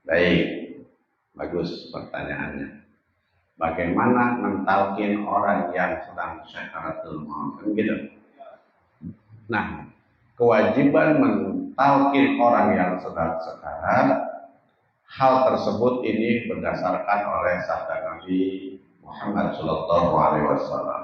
Baik, bagus pertanyaannya. Bagaimana mentalkin orang yang sedang sakaratul maut? Kan gitu. Nah, kewajiban mentalkin orang yang sedang sekarat, hal tersebut ini berdasarkan oleh sabda Nabi Muhammad Shallallahu Alaihi Wasallam.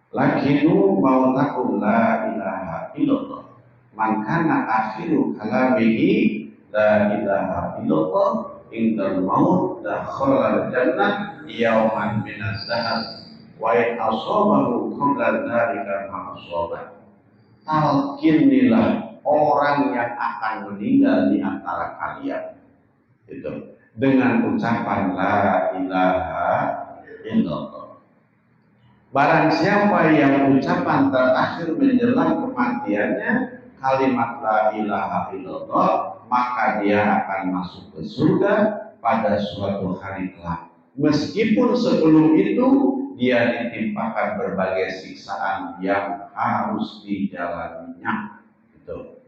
Lakinu mautakum la ilaha illallah. Man kana akhiru kalamihi la ilaha illallah indal maut dakhala jannah yauman minaz zahab wa in asabahu qabla dzalika ma asabah. Talkinilah orang yang akan meninggal di antara kalian itu dengan ucapan la ilaha illallah. Barang siapa yang ucapan terakhir menjelang kematiannya kalimat la ilaha illallah, maka dia akan masuk ke surga pada suatu hari kelak. Meskipun sebelum itu dia ditimpakan berbagai siksaan yang harus dijalaninya. Gitu.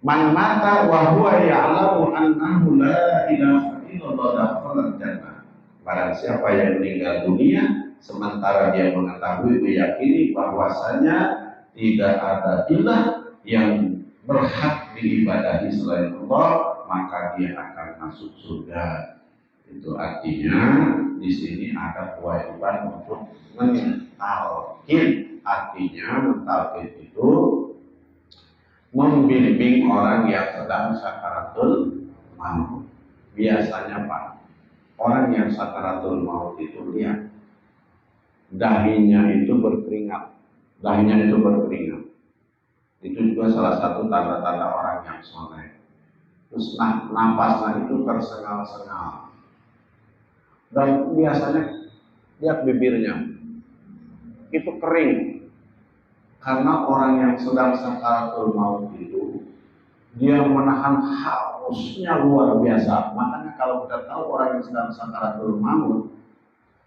Man mata wa huwa ya'lamu annahu la ilaha illallah dakhala jannah. Barang siapa yang meninggal dunia sementara dia mengetahui, meyakini bahwasanya tidak ada ilah yang berhak diibadahi selain Allah, maka dia akan masuk surga. Itu artinya di sini ada kewajiban untuk mentalkin. Artinya mentalkin itu membimbing orang yang sedang sakaratul maut. Biasanya Pak, orang yang sakaratul maut itu lihat dahinya itu berkeringat, itu juga salah satu tanda-tanda orang yang soleh. Terus napasnya itu tersengal-sengal, dan biasanya lihat bibirnya itu kering, karena orang yang sedang sakaratul maut itu dia menahan hausnya luar biasa. Makanya kalau kita tahu orang yang sedang sakaratul maut,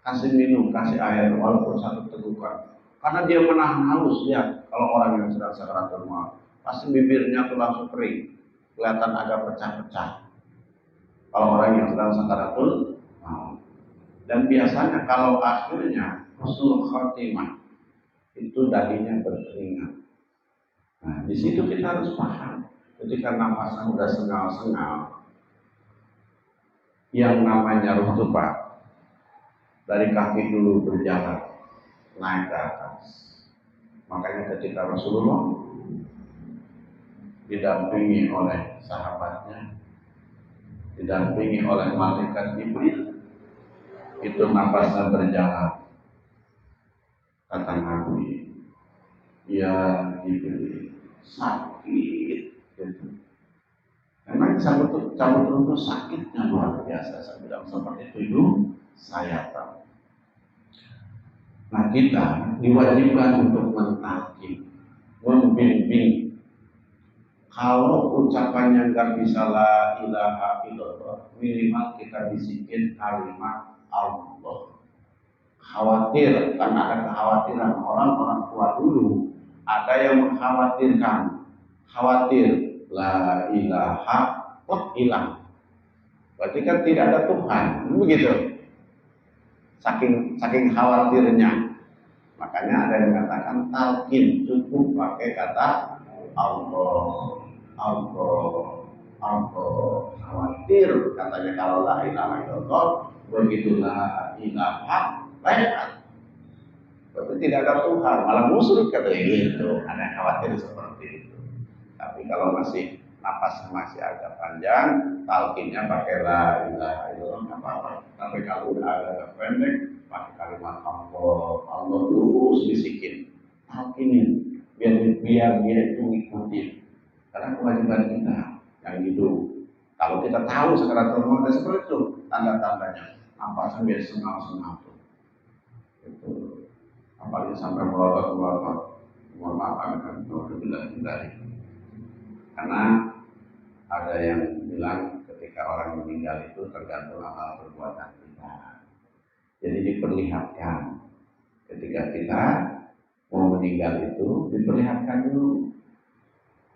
kasih minum, kasih air walaupun satu tegukan. Karena dia menahan haus. Lihat kalau orang yang sedang sakaratul maut, pasti bibirnya tuh langsung kering, kelihatan agak pecah-pecah. Kalau orang yang sedang sakaratul maut. Dan biasanya kalau akhirnya husnul khotimah itu dahinya berkeringat. Nah, di situ kita harus paham, ketika napasnya udah sengal-sengal, yang namanya ruh itu Pak, dari kaki dulu berjalan naik ke atas. Makanya ketika Rasulullah didampingi oleh sahabatnya, didampingi oleh malaikat Jibril, itu napasnya berjalan. Kata Nabi, ya Jibril, sakit gitu. Memang cabut itu sakitnya luar biasa. Saya bilang seperti itu, saya tahu. Nah, kita diwajibkan untuk mentalkin, membimbing. Kalau ucapannya nggak bisa la ilaha illallah, minimal kita bisikin kalimat Allah. Khawatir, karena ada kekhawatiran orang tua dulu, ada yang mengkhawatirkan, khawatir la ilaha kok hilang. Berarti kan tidak ada Tuhan, begitu. Saking khawatirnya. Makanya ada yang mengatakan talqin, cukup pakai kata Allah. Khawatir katanya kalau la ilaha illallah, begitu la ilaha lewat. Berarti tidak ada Tuhan, malah musyrik katanya gitu. Ada yang khawatir seperti itu. Tapi kalau masih napasnya masih agak panjang, talqinnya pakai la ilaha illallah nggak apa-apa. Tapi kalau udah agak pendek, pakai kalimat Allah terus bisikin, talqinin, biar dia itu ngikutin. Karena kewajiban kita yang hidup. Kalau kita tahu sakaratul maut seperti itu, tanda-tandanya napasnya biar sengal-sengal tuh. Itu apalagi sampai melotot. Mohon maaf akan berbilang-bilang. Karena ada yang bilang ketika orang meninggal itu tergantung amal perbuatan kita. Jadi diperlihatkan ketika kita mau meninggal itu diperlihatkan dulu.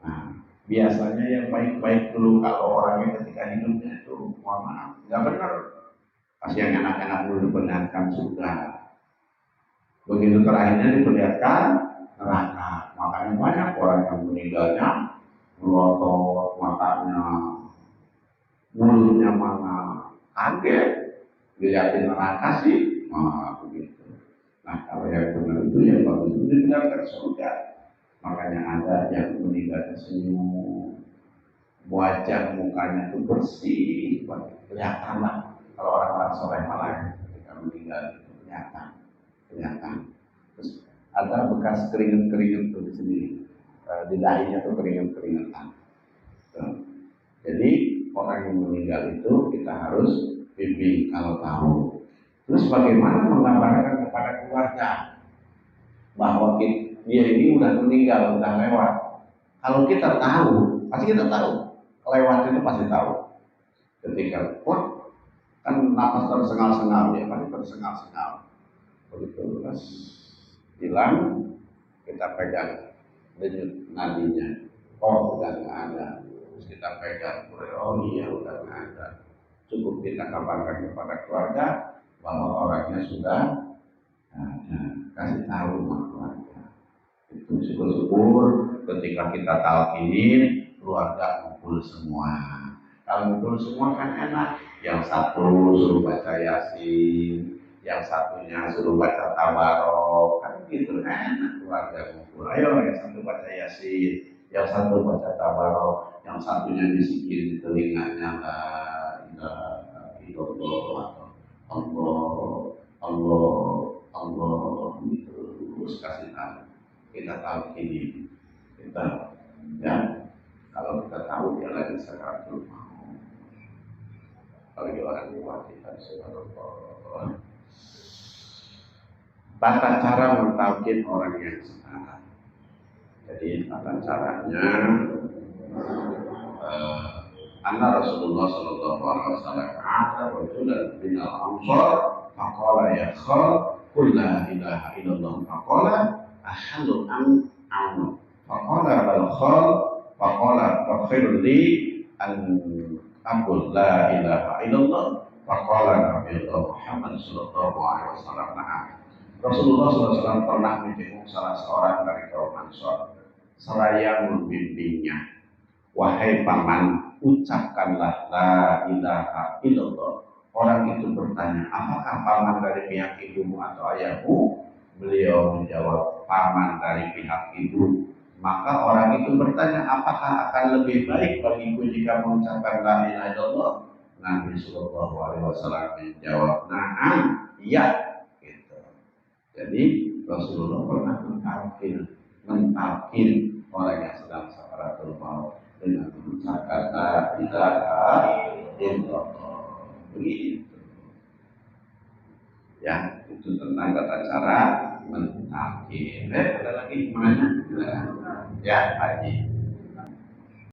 Nah, biasanya yang baik-baik dulu. Kalau orangnya ketika ketika hidupnya itu mohon maaf nggak benar. Pas yang enak-enak dulu diperlihatkan sudah, begitu terakhirnya diperlihatkan neraka. Makanya banyak orang yang meninggalnya melotot matanya, mulutnya mana kaget, dilihatin neraka sih, begitu. Nah kalau yang benar itu ya bagus itu ditinggalkan surga. Makanya ada yang meninggalnya senyum, wajah mukanya itu bersih, kelihatan lah. Kalau orang-orang soleh malah ketika meninggal itu kelihatan. Terus ada bekas keringet tuh di sini, di dahinya tuh keringetan. Jadi orang yang meninggal itu kita harus bimbing kalau tahu. Terus bagaimana menggambarkan kepada keluarga bahwa dia ini udah meninggal, udah lewat. Kalau kita tahu, pasti kita tahu. Lewat itu pasti tahu. Ketika kan napas tersengal-sengal ya, pasti tersengal-sengal. Begitu terus hilang, kita pegang denyut nadinya. Oh udah nggak ada. Terus kita pegang, oh iya udah nggak ada. Cukup kita kabarkan kepada keluarga bahwa orangnya sudah ada. Kasih tahu sama keluarga. Itu syukur-syukur ketika kita talqinin keluarga kumpul semua. Kalau kumpul semua kan enak. Yang satu suruh baca Yasin, yang satunya suruh baca Tabarok, kan gitu enak keluarga kumpul. Ayo yang satu baca Yasin, yang satu baca Tabarok, yang satunya bisikin di telinganya la ilaha illallah atau Allah gitu. Terus kasih tahu. Kita tahu ini, kita ya kalau kita tahu dia lagi sakaratul maut, apalagi orang tua kita subhanallah. Tata cara mentalkin orang yang salah. Jadi tata caranya anna Rasulullah sallallahu alaihi wasallam ada rajulan bin al-Ansar faqala ya khal qul la ilaha illallah faqala ashhadu an faqala bal khal faqala fakhir li an aqul la ilaha illallah faqala Nabi Muhammad sallallahu alaihi wasallam. Rasulullah SAW pernah menjenguk salah seorang dari kaum Ansor seraya membimbingnya, wahai paman, ucapkanlah la ilaha illallah. Orang itu bertanya, apakah paman dari pihak ibumu atau ayahmu? Beliau menjawab, paman dari pihak ibu. Maka orang itu bertanya, apakah akan lebih baik bagiku jika mengucapkan la ilaha illallah? Nabi Sallallahu Alaihi Wasallam menjawab, na'am, iya. Gitu. Jadi Rasulullah pernah mentalkin orang yang sedang sakaratul maut dengan mengucapkan la ilaha illallah. Begitu. Ya, itu tentang tata cara mentalkin. Ada lagi mana? Ya, Haji.